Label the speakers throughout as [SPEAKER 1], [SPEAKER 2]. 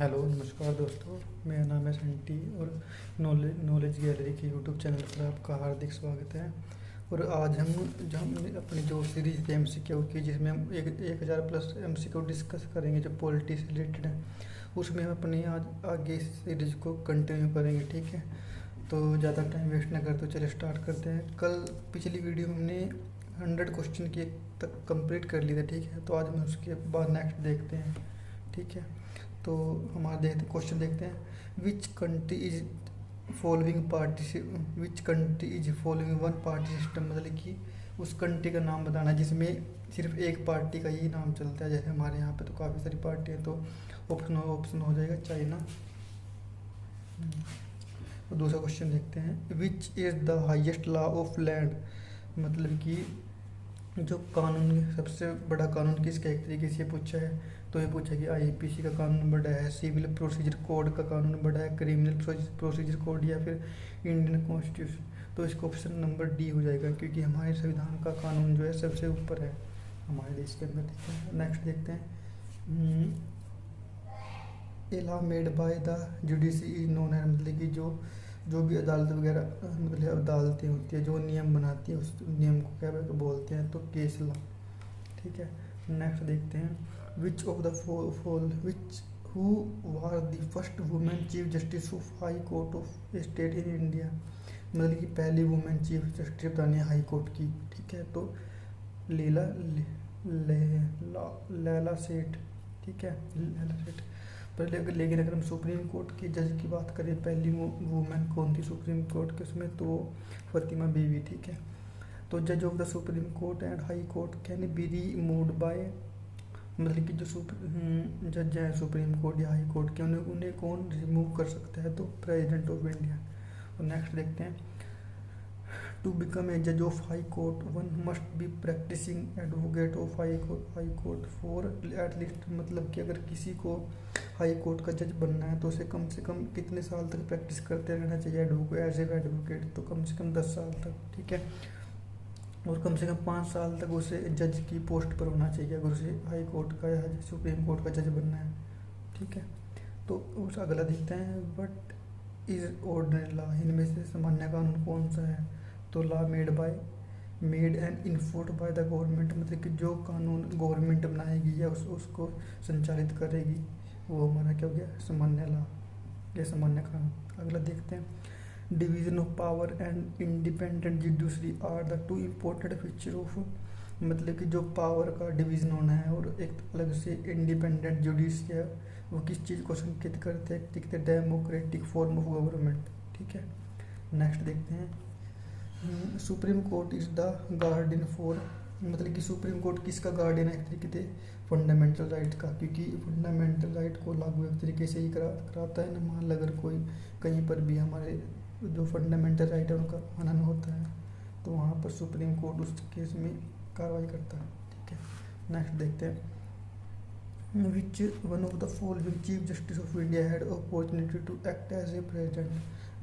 [SPEAKER 1] Hello नमस्कार दोस्तों। मेरा नाम है संटी और नॉलेज गैलरी के यूट्यूब चैनल पर आपका हार्दिक स्वागत है। और आज हम अपनी जो सीरीज है एमसीक्यू की, जिसमें हम 1000+ एमसीक्यू डिस्कस करेंगे जो पॉलिटी से रिलेटेड है, उसमें हम अपनी आज आगे इस सीरीज को कंटिन्यू करेंगे। ठीक है, तो ज़्यादा टाइम वेस्ट ना करते चलिए स्टार्ट करते हैं। कल पिछली वीडियो में हमने 100 क्वेश्चन की तक कंप्लीट कर लिए थे। ठीक है, तो आज हम उसके बाद नेक्स्ट देखते हैं। ठीक है, तो हमारा क्वेश्चन देखते हैं। Which country is following one party system, मतलब कि उस कंट्री का नाम बताना है जिसमें सिर्फ एक पार्टी का ही नाम चलता है। जैसे हमारे यहाँ पे तो काफ़ी सारी पार्टी है, तो ऑप्शन हो जाएगा चाइना। तो दूसरा क्वेश्चन देखते हैं। विच is the highest law of land, मतलब कि जो कानून सबसे बड़ा कानून किसका, एक तरीके से पूछा है। तो ये पूछा कि आईपीसी का कानून बड़ा है, सिविल प्रोसीजर कोड का कानून बड़ा है, क्रिमिनल प्रोसीजर कोड, या फिर इंडियन कॉन्स्टिट्यूशन। तो इसका ऑप्शन नंबर डी हो जाएगा, क्योंकि हमारे संविधान का कानून जो है सबसे ऊपर है हमारे देश के अंदर। ठीक है, नेक्स्ट देखते हैं। A law made by the judiciary is known है, मतलब कि जो भी अदालत वगैरह, मतलब अदालतें होती है जो नियम बनाती है, उस नियम को क्या बोलते हैं, तो केस लॉ। ठीक है, नेक्स्ट देखते हैं। विच of the who war the first women chief justice of high court of state in India, मतलब कि पहली वुमेन चीफ जस्टिस बतानी है हाई कोर्ट की। ठीक है, तो लैला सेठ। ठीक है, लैला सेठ। लेकिन अगर हम सुप्रीम कोर्ट की जज की बात करें, पहली वुमेन कौन थी सुप्रीम कोर्ट के, उसमें तो फातिमा बीवी। ठीक है, तो जज of the supreme court and high court can be removed by, मतलब कि जो जज हैं सुप्रीम कोर्ट या हाई कोर्ट के, उन्हें कौन रिमूव कर सकता है, तो प्रेसिडेंट ऑफ इंडिया। और नेक्स्ट देखते हैं। टू बिकम ए जज of high court one must be practising advocate of high court for at least, मतलब कि अगर किसी को हाई कोर्ट का जज बनना है तो उसे कम से कम कितने साल तक प्रैक्टिस करते रहना चाहिए एज ए एडवोकेट, तो कम से कम 10 साल तक। ठीक है, और कम से कम 5 साल तक उसे जज की पोस्ट पर होना चाहिए अगर उसे हाई कोर्ट का या सुप्रीम कोर्ट का जज बनना है। ठीक है, तो उस अगला देखते हैं। बट इज ऑर्डिनरी लॉ, इनमें से सामान्य कानून कौन सा है, तो law made and enforce by the government, मतलब कि जो कानून गवर्नमेंट बनाएगी या उसको संचालित करेगी, वो हमारा क्या हो गया, सामान्य लॉ या सामान्य कानून। अगला देखते हैं। Division of power and independent judiciary are the two important feature of, मतलब कि जो पावर का डिवीजन होना है और एक अलग से इंडिपेंडेंट जुडिशरी है, वो किस चीज़ को संकेत करते हैं, दिखते डेमोक्रेटिक फॉर्म ऑफ गवर्नमेंट। ठीक है, नेक्स्ट देखते हैं। Supreme court is the guardian for, मतलब कि सुप्रीम कोर्ट किसका गार्डियन है, एक तरीके से फंडामेंटल राइट का, क्योंकि फंडामेंटल राइट को लागू एक तरीके से ही कराता है ना। मान लो अगर कोई कहीं पर भी हमारे जो फंडामेंटल राइट है उनका हनन होता है, तो वहाँ पर सुप्रीम कोर्ट उस केस में कार्रवाई करता है। ठीक है, नेक्स्ट देखते हैं। Which one of the following chief justice of India had opportunity to act as a president,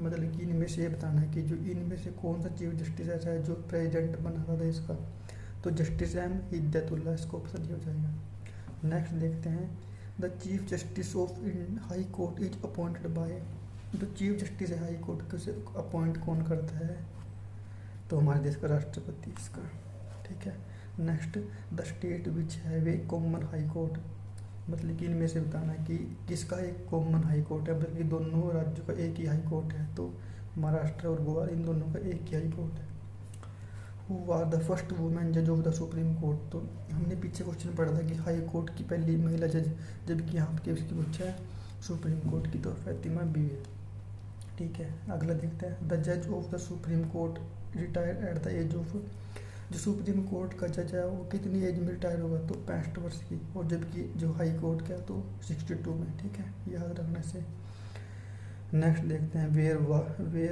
[SPEAKER 1] मतलब कि इनमें से ये बताना है कि जो इनमें से कौन सा चीफ जस्टिस ऐसा है जो प्रेसिडेंट बना था देश का, तो जस्टिस एम हिदायतुल्लाह, इसको ऑप्शन दिया जाएगा। नेक्स्ट देखते हैं। The chief justice of high court is appointed by, जो चीफ जस्टिस है हाई कोर्ट के उसे अपॉइंट कौन करता है, तो हमारे देश का राष्ट्रपति इसका। ठीक है, next. The state which have a common high court, मतलब कि इनमें से बताना है कि किसका एक कॉमन हाई कोर्ट है, मतलब कि दोनों राज्यों का एक ही हाई कोर्ट है, तो महाराष्ट्र और गोवा इन दोनों का एक ही हाई कोर्ट है। Who are the first women जज ऑफ द सुप्रीम कोर्ट, तो हमने पीछे क्वेश्चन पढ़ा था कि हाई कोर्ट की पहली महिला जज, जबकि यहाँ पे इसकी पूछा है सुप्रीम कोर्ट की, तो फातिमा बीवी है। ठीक है, अगला देखते हैं। द जज of the supreme court retire at the age of, जो सुप्रीम कोर्ट का जज है वो कितनी एज में रिटायर होगा, तो 65 वर्ष की, और जबकि जो हाई कोर्ट का तो 62 में। ठीक है, याद रखने से। नेक्स्ट देखते हैं। Where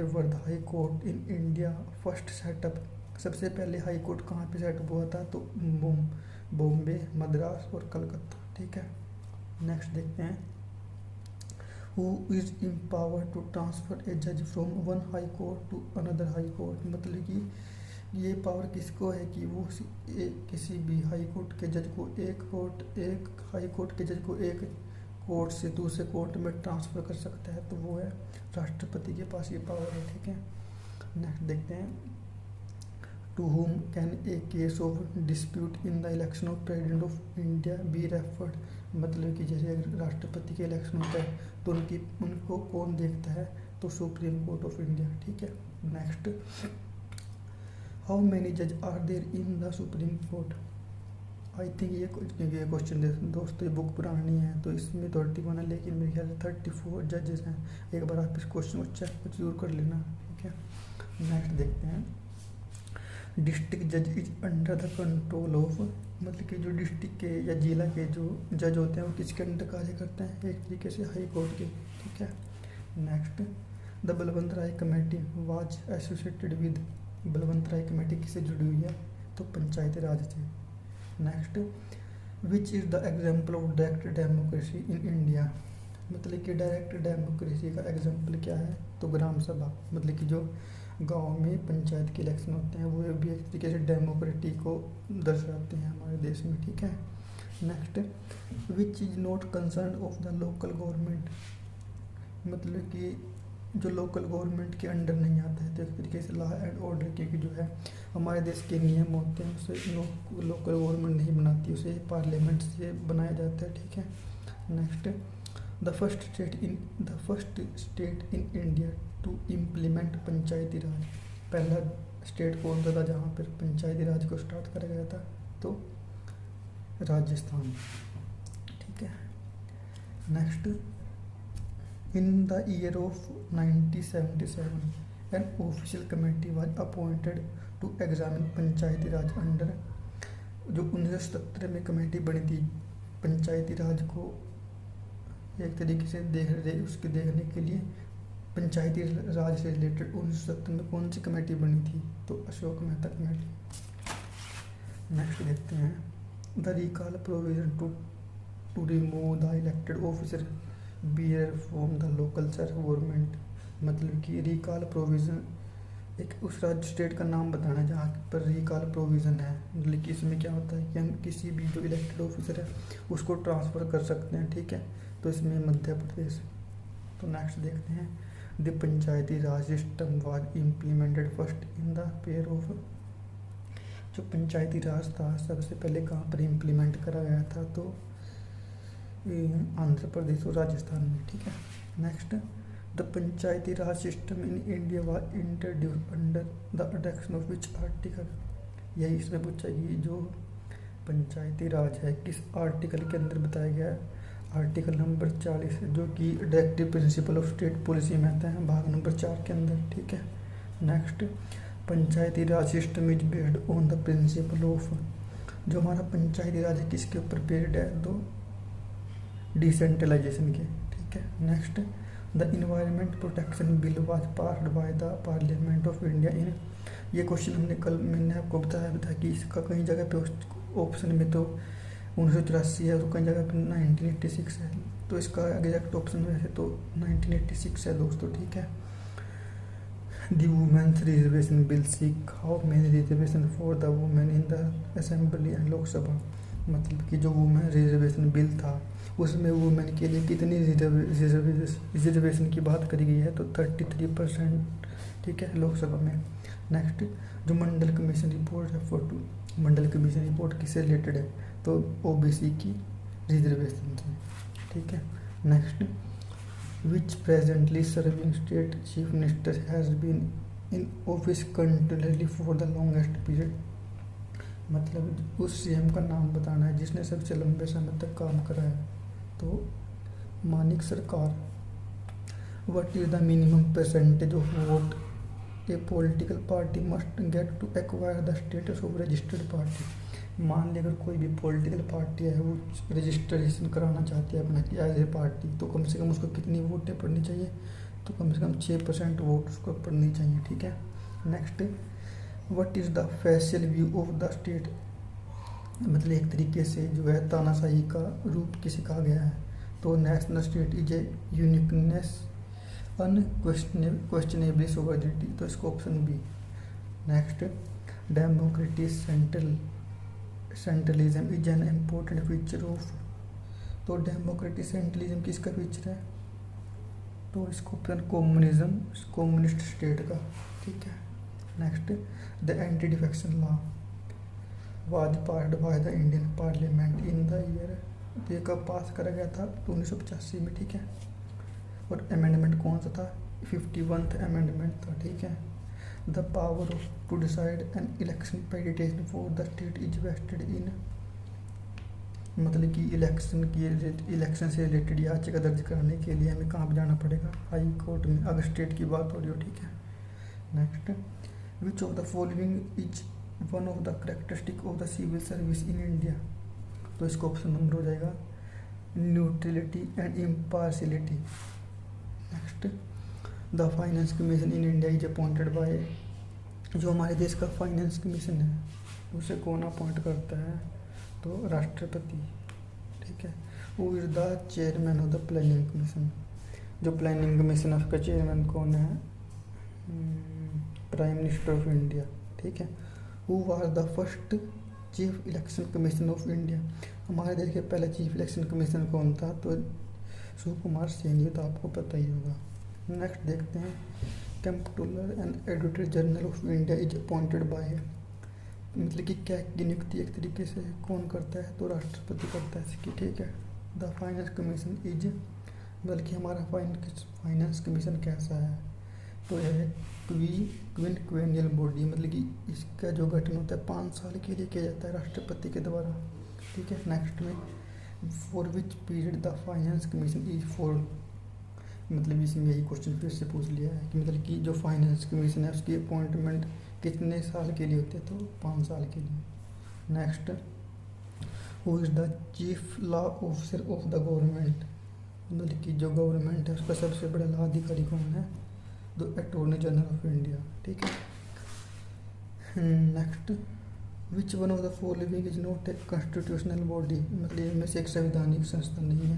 [SPEAKER 1] were the high court in India first set up, सबसे पहले हाई कोर्ट कहाँ पे सेटअप हुआ था, तो बॉम्बे, मद्रास और कलकत्ता। ठीक है, नेक्स्ट देखते हैं। Who is empowered to transfer a जज from one high court to another high court, मतलब कि ये पावर किसको है कि वो किसी भी हाई कोर्ट के जज को एक हाई कोर्ट के जज को एक कोर्ट से दूसरे कोर्ट में ट्रांसफ़र कर सकता है, तो वो है राष्ट्रपति के पास ये पावर है, ठीक है। नेक्स्ट देखते हैं, to whom can a case of dispute in the election of president of India be referred. मतलब कि जैसे अगर राष्ट्रपति के इलेक्शन होता है तो उनको कौन देखता है, तो सुप्रीम कोर्ट ऑफ इंडिया, ठीक है। नेक्स्ट, हाउ मेनी जज are there in the supreme court. I think ये क्वेश्चन दोस्तों ये बुक पुरानी है तो इसमें 31 है, लेकिन मेरे ख्याल से 34 जजेस हैं। एक बार आप इस क्वेश्चन को चेक जरूर कर लेना, ठीक है। नेक्स्ट देखते हैं, डिस्ट्रिक्ट जज is under the control of. मतलब कि जो डिस्ट्रिक्ट के या जिला के जो जज होते हैं वो किसके अंडर कार्य करते हैं, एक तरीके से हाई कोर्ट के, ठीक है। Next, the Balwant Rai committee was associated with. Balwant Rai committee किससे जुड़ी हुई है, तो पंचायती राज से। Next, which is the example of direct democracy in India. मतलब कि डायरेक्ट डेमोक्रेसी का एग्जाम्पल क्या है, तो ग्राम सभा। मतलब कि जो गांव में पंचायत के इलेक्शन होते हैं वो भी एक तरीके से डेमोक्रेसी को दर्शाते हैं हमारे देश में, ठीक है। Next, which is not concern of the local government. मतलब कि जो लोकल गवर्नमेंट के अंडर नहीं आता है, तो एक तरीके से लॉ एंड ऑर्डर के जो है हमारे देश के नियम होते हैं उसे लोकल गवर्नमेंट नहीं बनाती, उसे पार्लियामेंट से बनाया जाता है, ठीक है। Next, the first state in India to implement Panchayati Raj. पहला स्टेट कौन सा था जहाँ पर पंचायती राज को स्टार्ट करा गया था, तो राजस्थान, ठीक है। Next, in the year of 1977 an official committee was appointed to examine Panchayati Raj under. जो 1977 में कमेटी बनी थी पंचायती राज को एक तरीके से उसके देखने के लिए, पंचायती राज से रिलेटेड 1970 में कौन सी कमेटी बनी थी, तो अशोक मेहता कमेटी। नेक्स्ट देखते हैं, the recall provision to remove the elected officer be from the local self government. मतलब कि रिकॉल प्रोविज़न एक उस राज्य स्टेट का नाम बताना है जहाँ पर रिकॉल प्रोविज़न है। मतलब कि इसमें क्या होता है कि हम किसी भी जो इलेक्टेड ऑफिसर है उसको ट्रांसफ़र कर सकते हैं, ठीक है। तो इसमें मध्य प्रदेश। तो नेक्स्ट देखते हैं, the Panchayati Raj system was implemented first in the pair of. जो पंचायती राज था सबसे पहले कहाँ पर इम्प्लीमेंट करा गया था, तो आंध्र प्रदेश और राजस्थान में, ठीक है। Next, the Panchayati Raj system in India was introduced under the direction of which article. यही इसमें पूछा कि जो पंचायती राज है किस आर्टिकल के अंदर बताया गया है, आर्टिकल नंबर 40 जो कि directive principle of state policy में आता है भाग नंबर 4 के अंदर, ठीक है। Next, Panchayati Raj system is based on the principle of. जो हमारा पंचायती राज है किसके ऊपर बेस्ड है, तो डिसेंट्रलाइजेशन के, ठीक है। Next, the environment protection bill was passed by the parliament of India in. ये क्वेश्चन मैंने आपको बताया था कि इसका कई जगह पे ऑप्शन में तो 1984 है और कई जगह पे 1986 है, तो इसका एग्जैक्ट ऑप्शन वैसे तो 1986 है दोस्तों, ठीक है। The women's reservation bill seek how many reservation for the women in the assembly and Lok Sabha. मतलब कि जो वुमेन रिजर्वेशन बिल था उसमें वुमेन के लिए कितनी रिजर्वेशन की बात करी गई है, तो 33%, ठीक है, लोकसभा में। नेक्स्ट, जो मंडल कमीशन रिपोर्ट है मंडल कमीशन रिपोर्ट किससे रिलेटेड है, तो ओबीसी की रिजर्वेशन से, ठीक है। Next, which presently serving state chief minister has been in office continuously for the longest period. मतलब उस सीएम का नाम बताना है जिसने सबसे लंबे समय तक काम करा है, तो Manik Sarkar. What is the minimum percentage of vote a political party must get to acquire the status of registered party. मान ली अगर कोई भी पॉलिटिकल पार्टी है वो रजिस्ट्रेशन कराना चाहती है अपना एज ए पार्टी, तो कम से कम उसको कितनी वोटें पड़नी चाहिए, तो कम से कम 6% वोट उसको पड़नी चाहिए, ठीक है। Next, what is the facial view of the state. मतलब एक तरीके से जो है तानाशाही का रूप किसे कहा गया है, तो national state is a uniqueness unquestionably sovereignty, तो इसको option B. Next, democratic centralism is an important feature of तो डेमोक्रेटिक सेंट्रलिज्म किसका फीचर है, तो इसको ऑप्शन कम्युनिज्म, कम्युनिस्ट स्टेट का, ठीक है। Next, the anti defection law was passed by the Indian parliament in the year, तो ये कब पास करा गया था, तो 1985 में, ठीक है। और अमेंडमेंट कौन सा था, 51th अमेंडमेंट था, ठीक है। The power of to decide an election petition for the state is vested in, मतलब कि इलेक्शन से रिलेटेड याचिका दर्ज करने के लिए हमें कहाँ पर जाना पड़ेगा, हाई कोर्ट में, अगर स्टेट की बात हो रही हो, ठीक है। Next, which of the following is one of the characteristic of the civil service in India, तो इसका ऑप्शन नंबर हो जाएगा neutrality and impartiality. Next, the finance commission in India is appointed by, जो हमारे देश का फाइनेंस कमीशन है उसे कौन अपॉइंट करता है, तो राष्ट्रपति, ठीक है। वो is the chairman of the planning commission, जो प्लानिंग कमीशन है उसका चेयरमैन कौन है, प्राइम मिनिस्टर ऑफ इंडिया, ठीक है। Who was the first chief election commission of India, हमारे देश के पहले चीफ इलेक्शन कमीशन कौन था, तो सुकुमार सेन, ये तो आपको पता ही होगा। नेक्स्ट देखते हैं, comptroller and editor general of India is appointed bye, मतलब कि क्या की नियुक्ति एक तरीके से कौन करता है, तो राष्ट्रपति करता है इसकी, ठीक है। द फाइनेंस कमीशन इज, बल्कि हमारा फाइनेंस कमीशन कैसा है, तो यह है क्विनक्वेनियल बॉडी, मतलब कि इसका जो गठन होता है 5 साल के लिए किया जाता है राष्ट्रपति के द्वारा, ठीक है। नेक्स्ट में, for which period the finance commission is for, मतलब इसमें यही क्वेश्चन फिर से पूछ लिया है कि मतलब कि जो फाइनेंस कमीशन है उसकी अपॉइंटमेंट कितने साल के लिए होती है, तो 5 साल के लिए। Next, who is the chief law officer of the government, मतलब कि जो गवर्नमेंट है उसका सबसे बड़ा लॉ अधिकारी कौन है, तो अटॉर्नी जनरल ऑफ इंडिया, ठीक है। Next, which one of the following is not a constitutional body, मतलब इनमें से एक संवैधानिक संस्था नहीं है,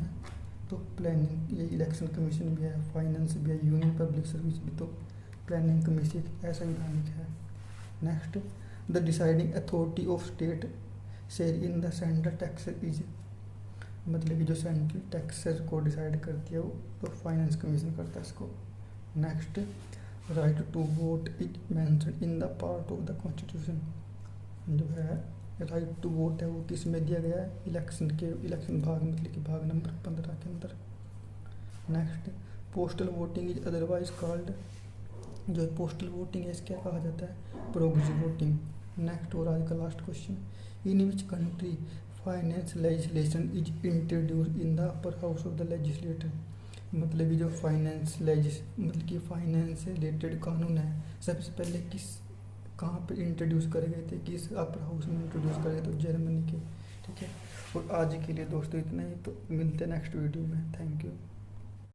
[SPEAKER 1] तो प्लानिंग, ये इलेक्शन कमीशन भी है, फाइनेंस भी है, यूनियन पब्लिक सर्विस भी, तो प्लानिंग कमीशन असंवैधानिक है। Next, the deciding authority of state share in the central taxes is, मतलब कि जो सेंट्रल टैक्सेस को डिसाइड करती है वो तो फाइनेंस कमीशन करता है इसको। Next, right to vote is mentioned in the part of the constitution, जो है राइट टू वोट है वो किस में दिया गया है, इलेक्शन भाग, मतलब कि भाग नंबर 15 के अंदर। Next, postal voting is otherwise called, जो पोस्टल वोटिंग है इसके कहा जाता है, प्रोक्सी वोटिंग। नेक्स्ट, और आज का last question, in which country finance legislation is introduced in the upper house of the legislator, मतलब कि जो मतलब कि फाइनेंस से रिलेटेड कानून है सबसे पहले कहाँ पे इंट्रोड्यूस करे गए थे, किस अपर हाउस में इंट्रोड्यूस करे गए, तो जर्मनी के, ठीक है। और आज के लिए दोस्तों इतना ही, तो मिलते हैं नेक्स्ट वीडियो में, थैंक यू।